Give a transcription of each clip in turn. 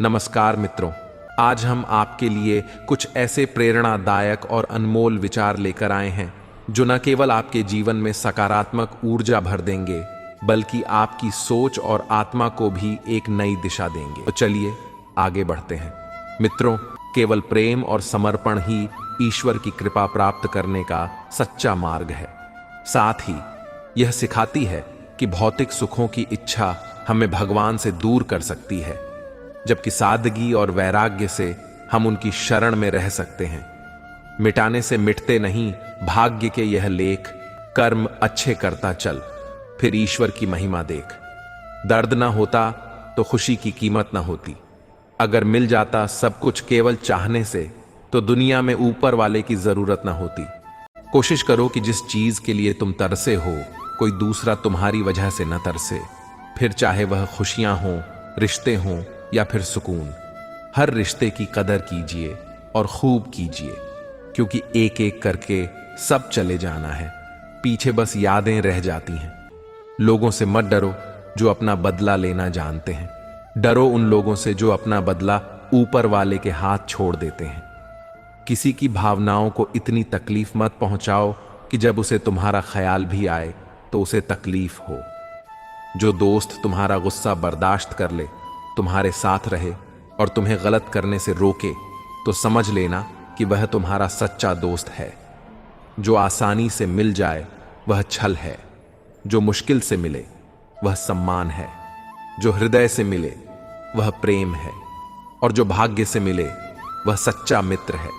नमस्कार मित्रों, आज हम आपके लिए कुछ ऐसे प्रेरणादायक और अनमोल विचार लेकर आए हैं जो न केवल आपके जीवन में सकारात्मक ऊर्जा भर देंगे बल्कि आपकी सोच और आत्मा को भी एक नई दिशा देंगे। तो चलिए आगे बढ़ते हैं। मित्रों, केवल प्रेम और समर्पण ही ईश्वर की कृपा प्राप्त करने का सच्चा मार्ग है। साथ ही यह सिखाती है कि भौतिक सुखों की इच्छा हमें भगवान से दूर कर सकती है, जबकि सादगी और वैराग्य से हम उनकी शरण में रह सकते हैं। मिटाने से मिटते नहीं भाग्य के यह लेख, कर्म अच्छे करता चल, फिर ईश्वर की महिमा देख। दर्द ना होता तो खुशी की कीमत ना होती। अगर मिल जाता सब कुछ केवल चाहने से तो दुनिया में ऊपर वाले की जरूरत ना होती। कोशिश करो कि जिस चीज के लिए तुम तरसे हो कोई दूसरा तुम्हारी वजह से न तरसे, फिर चाहे वह खुशियां हों, रिश्ते हों या फिर सुकून। हर रिश्ते की कदर कीजिए और खूब कीजिए, क्योंकि एक एक करके सब चले जाना है, पीछे बस यादें रह जाती हैं। लोगों से मत डरो जो अपना बदला लेना जानते हैं, डरो उन लोगों से जो अपना बदला ऊपर वाले के हाथ छोड़ देते हैं। किसी की भावनाओं को इतनी तकलीफ मत पहुंचाओ कि जब उसे तुम्हारा ख्याल भी आए तो उसे तकलीफ हो। जो दोस्त तुम्हारा गुस्सा बर्दाश्त कर ले, तुम्हारे साथ रहे और तुम्हें गलत करने से रोके, तो समझ लेना कि वह तुम्हारा सच्चा दोस्त है। जो आसानी से मिल जाए वह छल है, जो मुश्किल से मिले वह सम्मान है, जो हृदय से मिले वह प्रेम है, और जो भाग्य से मिले वह सच्चा मित्र है।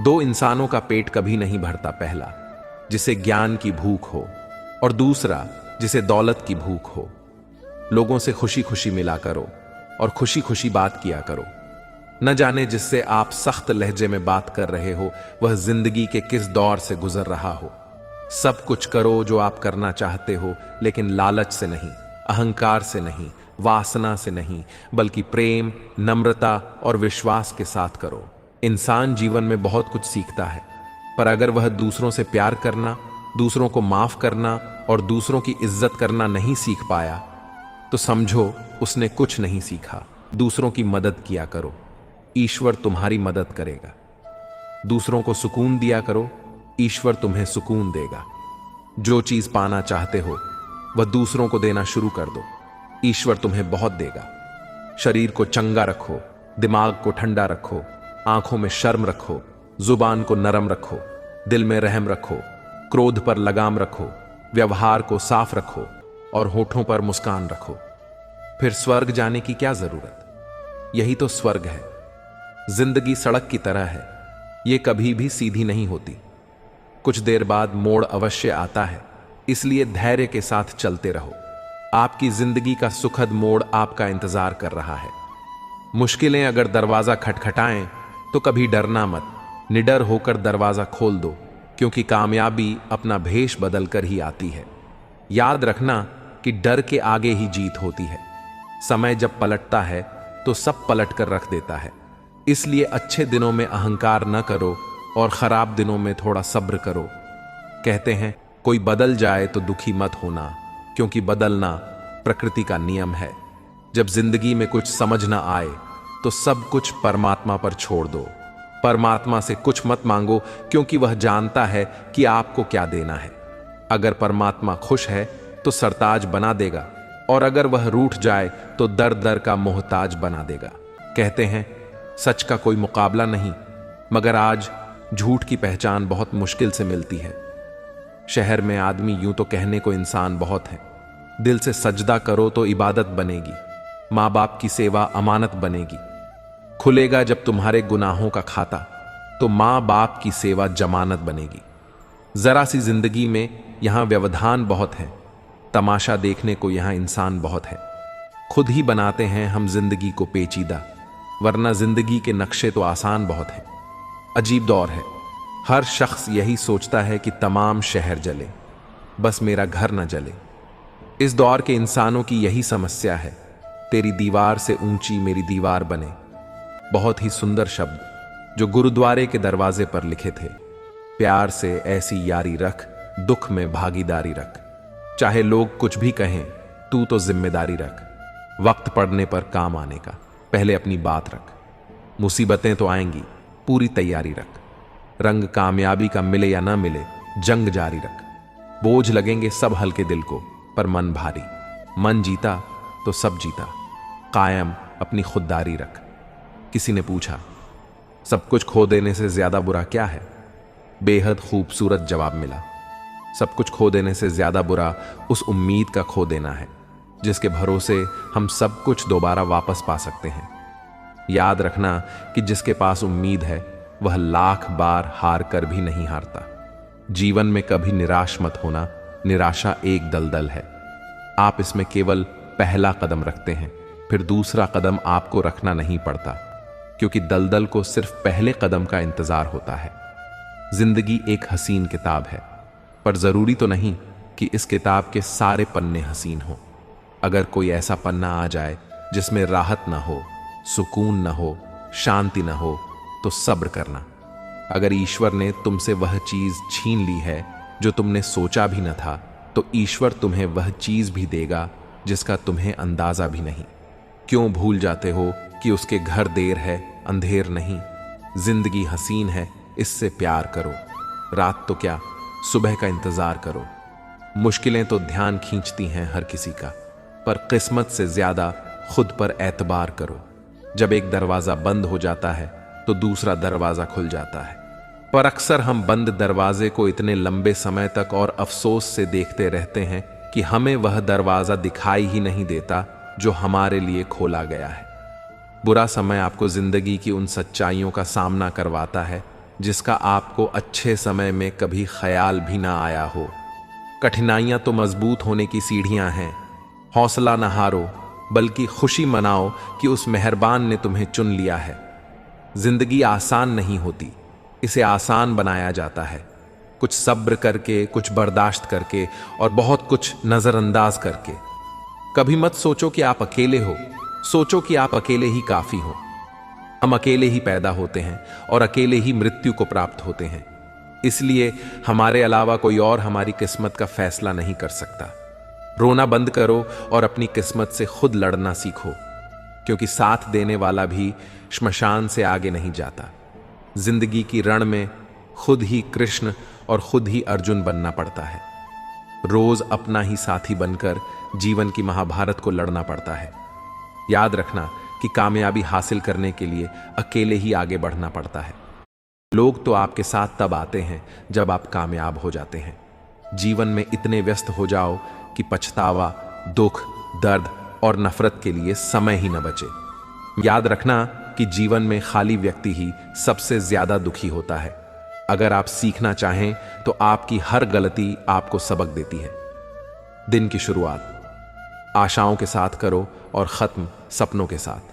दो इंसानों का पेट कभी नहीं भरता, पहला जिसे ज्ञान की भूख हो और दूसरा जिसे दौलत की भूख हो। लोगों से खुशी खुशी मिला करो और खुशी खुशी बात किया करो। न जाने जिससे आप सख्त लहजे में बात कर रहे हो वह जिंदगी के किस दौर से गुजर रहा हो। सब कुछ करो जो आप करना चाहते हो, लेकिन लालच से नहीं, अहंकार से नहीं, वासना से नहीं, बल्कि प्रेम, नम्रता और विश्वास के साथ करो। इंसान जीवन में बहुत कुछ सीखता है, पर अगर वह दूसरों से प्यार करना, दूसरों को माफ करना और दूसरों की इज्जत करना नहीं सीख पाया तो समझो उसने कुछ नहीं सीखा। दूसरों की मदद किया करो, ईश्वर तुम्हारी मदद करेगा। दूसरों को सुकून दिया करो, ईश्वर तुम्हें सुकून देगा। जो चीज पाना चाहते हो वह दूसरों को देना शुरू कर दो, ईश्वर तुम्हें बहुत देगा। शरीर को चंगा रखो, दिमाग को ठंडा रखो, आंखों में शर्म रखो, जुबान को नरम रखो, दिल में रहम रखो, क्रोध पर लगाम रखो, व्यवहार को साफ रखो और होठों पर मुस्कान रखो। फिर स्वर्ग जाने की क्या जरूरत? यही तो स्वर्ग है। जिंदगी सड़क की तरह है, ये कभी भी सीधी नहीं होती। कुछ देर बाद मोड़ अवश्य आता है, इसलिए धैर्य के साथ चलते रहो। आपकी जिंदगी का सुखद मोड़ आपका इंतजार कर रहा है। मुश्किलें अगर दरवाजा खटखटाएं तो कभी डरना मत, निडर होकर दरवाजा खोल दो, क्योंकि कामयाबी अपना भेष बदलकर ही आती है। याद रखना कि डर के आगे ही जीत होती है। समय जब पलटता है तो सब पलट कर रख देता है। इसलिए अच्छे दिनों में अहंकार न करो और खराब दिनों में थोड़ा सब्र करो। कहते हैं कोई बदल जाए तो दुखी मत होना, क्योंकि बदलना प्रकृति का नियम है। जब जिंदगी में कुछ समझ ना आए तो सब कुछ परमात्मा पर छोड़ दो। परमात्मा से कुछ मत मांगो, क्योंकि वह जानता है कि आपको क्या देना है। अगर परमात्मा खुश है तो सरताज बना देगा, और अगर वह रूठ जाए तो दर दर का मोहताज बना देगा। कहते हैं सच का कोई मुकाबला नहीं, मगर आज झूठ की पहचान बहुत मुश्किल से मिलती है। शहर में आदमी यूं तो कहने को इंसान बहुत है। दिल से सजदा करो तो इबादत बनेगी, माँ बाप की सेवा अमानत बनेगी। खुलेगा जब तुम्हारे गुनाहों का खाता तो माँ बाप की सेवा जमानत बनेगी। जरा सी जिंदगी में यहां व्यवधान बहुत है, तमाशा देखने को यहां इंसान बहुत है। खुद ही बनाते हैं हम जिंदगी को पेचीदा, वरना जिंदगी के नक्शे तो आसान बहुत हैं। अजीब दौर है, हर शख्स यही सोचता है कि तमाम शहर जले, बस मेरा घर न जले। इस दौर के इंसानों की यही समस्या है, तेरी दीवार से ऊंची मेरी दीवार बने। बहुत ही सुंदर शब्द जो गुरुद्वारे के दरवाजे पर लिखे थे। प्यार से ऐसी यारी रख, दुख में भागीदारी रख। चाहे लोग कुछ भी कहें, तू तो जिम्मेदारी रख, वक्त पड़ने पर काम आने का। पहले अपनी बात रख। मुसीबतें तो आएंगी, पूरी तैयारी रख। रंग कामयाबी का मिले या ना मिले, जंग जारी रख। बोझ लगेंगे सब हल्के दिल को, पर मन भारी। मन जीता तो सब जीता, कायम अपनी खुददारी रख। किसी ने पूछा, सब कुछ खो देने से ज्यादा बुरा क्या है? बेहद खूबसूरत जवाब मिला, सब कुछ खो देने से ज्यादा बुरा उस उम्मीद का खो देना है जिसके भरोसे हम सब कुछ दोबारा वापस पा सकते हैं। याद रखना कि जिसके पास उम्मीद है वह लाख बार हार कर भी नहीं हारता। जीवन में कभी निराश मत होना, निराशा एक दलदल है। आप इसमें केवल पहला कदम रखते हैं, फिर दूसरा कदम आपको रखना नहीं पड़ता, क्योंकि दलदल को सिर्फ पहले कदम का इंतजार होता है। जिंदगी एक हसीन किताब है, पर जरूरी तो नहीं कि इस किताब के सारे पन्ने हसीन हो। अगर कोई ऐसा पन्ना आ जाए जिसमें राहत ना हो, सुकून ना हो, शांति ना हो, तो सब्र करना। अगर ईश्वर ने तुमसे वह चीज छीन ली है जो तुमने सोचा भी न था, तो ईश्वर तुम्हें वह चीज भी देगा जिसका तुम्हें अंदाजा भी नहीं। क्यों भूल जाते हो कि उसके घर देर है, अंधेर नहीं। जिंदगी हसीन है, इससे प्यार करो। रात तो क्या, सुबह का इंतजार करो। मुश्किलें तो ध्यान खींचती हैं हर किसी का, पर किस्मत से ज्यादा खुद पर एतबार करो। जब एक दरवाजा बंद हो जाता है तो दूसरा दरवाजा खुल जाता है, पर अक्सर हम बंद दरवाजे को इतने लंबे समय तक और अफसोस से देखते रहते हैं कि हमें वह दरवाजा दिखाई ही नहीं देता जो हमारे लिए खोला गया है। बुरा समय आपको जिंदगी की उन सच्चाइयों का सामना करवाता है जिसका आपको अच्छे समय में कभी ख्याल भी ना आया हो। कठिनाइयां तो मजबूत होने की सीढ़ियां हैं। हौसला न हारो, बल्कि खुशी मनाओ कि उस मेहरबान ने तुम्हें चुन लिया है। जिंदगी आसान नहीं होती, इसे आसान बनाया जाता है। कुछ सब्र करके, कुछ बर्दाश्त करके और बहुत कुछ नजरअंदाज करके। कभी मत सोचो कि आप अकेले हो, सोचो कि आप अकेले ही काफी हो। हम अकेले ही पैदा होते हैं और अकेले ही मृत्यु को प्राप्त होते हैं। इसलिए हमारे अलावा कोई और हमारी किस्मत का फैसला नहीं कर सकता। रोना बंद करो और अपनी किस्मत से खुद लड़ना सीखो, क्योंकि साथ देने वाला भी श्मशान से आगे नहीं जाता। जिंदगी की रण में खुद ही कृष्ण और खुद ही अर्जुन बनना पड़ता है। रोज अपना ही साथी बनकर जीवन की महाभारत को लड़ना पड़ता है। याद रखना कि कामयाबी हासिल करने के लिए अकेले ही आगे बढ़ना पड़ता है। लोग तो आपके साथ तब आते हैं जब आप कामयाब हो जाते हैं। जीवन में इतने व्यस्त हो जाओ कि पछतावा, दुख, दर्द और नफरत के लिए समय ही न बचे। याद रखना कि जीवन में खाली व्यक्ति ही सबसे ज्यादा दुखी होता है। अगर आप सीखना चाहें तो आपकी हर गलती आपको सबक देती है। दिन की शुरुआत आशाओं के साथ करो और खत्म सपनों के साथ।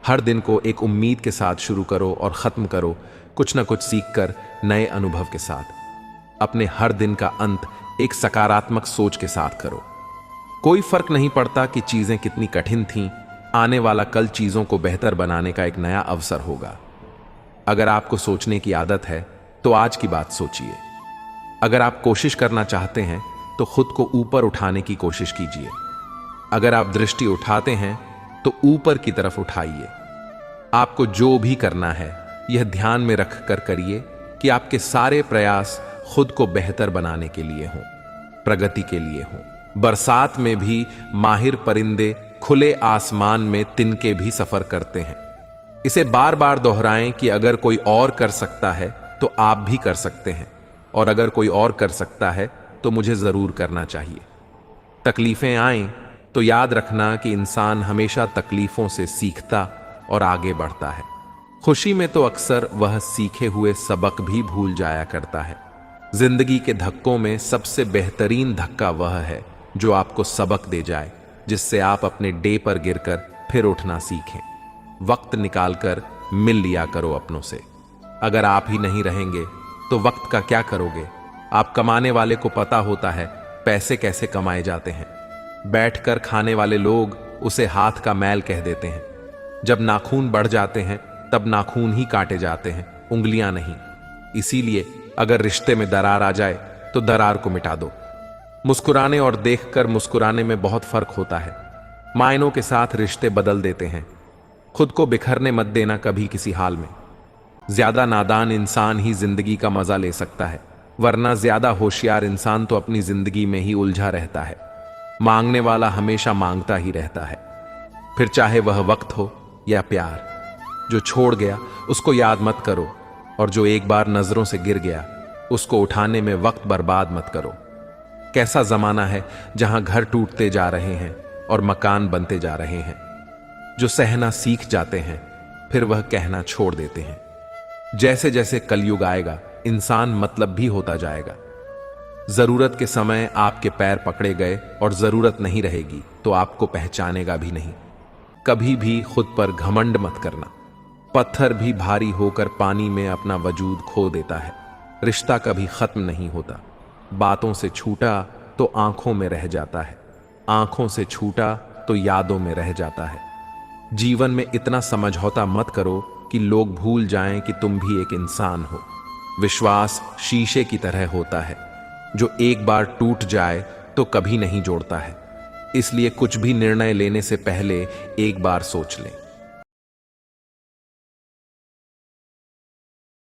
हर दिन को एक उम्मीद के साथ शुरू करो और खत्म करो कुछ न कुछ सीखकर नए अनुभव के साथ। अपने हर दिन का अंत एक सकारात्मक सोच के साथ करो। कोई फर्क नहीं पड़ता कि चीजें कितनी कठिन थीं, आने वाला कल चीजों को बेहतर बनाने का एक नया अवसर होगा। अगर आपको सोचने की आदत है तो आज की बात सोचिए। अगर आप कोशिश करना चाहते हैं तो खुद को ऊपर उठाने की कोशिश कीजिए। अगर आप दृष्टि उठाते हैं तो ऊपर की तरफ उठाइए। आपको जो भी करना है यह ध्यान में रख कर करिए कि आपके सारे प्रयास खुद को बेहतर बनाने के लिए हों, प्रगति के लिए हों। बरसात में भी माहिर परिंदे खुले आसमान में तिनके भी सफर करते हैं। इसे बार बार दोहराएं कि अगर कोई और कर सकता है तो आप भी कर सकते हैं, और अगर कोई और कर सकता है तो मुझे जरूर करना चाहिए। तकलीफें आएं तो याद रखना कि इंसान हमेशा तकलीफों से सीखता और आगे बढ़ता है। खुशी में तो अक्सर वह सीखे हुए सबक भी भूल जाया करता है। जिंदगी के धक्कों में सबसे बेहतरीन धक्का वह है जो आपको सबक दे जाए, जिससे आप अपने डे पर गिरकर फिर उठना सीखें। वक्त निकालकर मिल लिया करो अपनों से। अगर आप ही नहीं रहेंगे तो वक्त का क्या करोगे? आप कमाने वाले को पता होता है पैसे कैसे कमाए जाते हैं। बैठकर खाने वाले लोग उसे हाथ का मैल कह देते हैं। जब नाखून बढ़ जाते हैं तब नाखून ही काटे जाते हैं, उंगलियां नहीं। इसीलिए अगर रिश्ते में दरार आ जाए तो दरार को मिटा दो। मुस्कुराने और देखकर मुस्कुराने में बहुत फर्क होता है। मायनों के साथ रिश्ते बदल देते हैं। खुद को बिखरने मत देना कभी किसी हाल में। ज्यादा नादान इंसान ही जिंदगी का मजा ले सकता है, वरना ज्यादा होशियार इंसान तो अपनी जिंदगी में ही उलझा रहता है। मांगने वाला हमेशा मांगता ही रहता है, फिर चाहे वह वक्त हो या प्यार। जो छोड़ गया उसको याद मत करो, और जो एक बार नजरों से गिर गया उसको उठाने में वक्त बर्बाद मत करो। कैसा जमाना है जहां घर टूटते जा रहे हैं और मकान बनते जा रहे हैं। जो सहना सीख जाते हैं फिर वह कहना छोड़ देते हैं। जैसे जैसे कलयुग आएगा इंसान मतलब भी होता जाएगा। जरूरत के समय आपके पैर पकड़े गए और जरूरत नहीं रहेगी तो आपको पहचानेगा भी नहीं। कभी भी खुद पर घमंड मत करना। पत्थर भी भारी होकर पानी में अपना वजूद खो देता है। रिश्ता कभी खत्म नहीं होता। बातों से छूटा तो आंखों में रह जाता है, आंखों से छूटा तो यादों में रह जाता है। जीवन में इतना समझौता मत करो कि लोग भूल जाएं कि तुम भी एक इंसान हो। विश्वास शीशे की तरह होता है, जो एक बार टूट जाए तो कभी नहीं जोड़ता है। इसलिए कुछ भी निर्णय लेने से पहले एक बार सोच लें।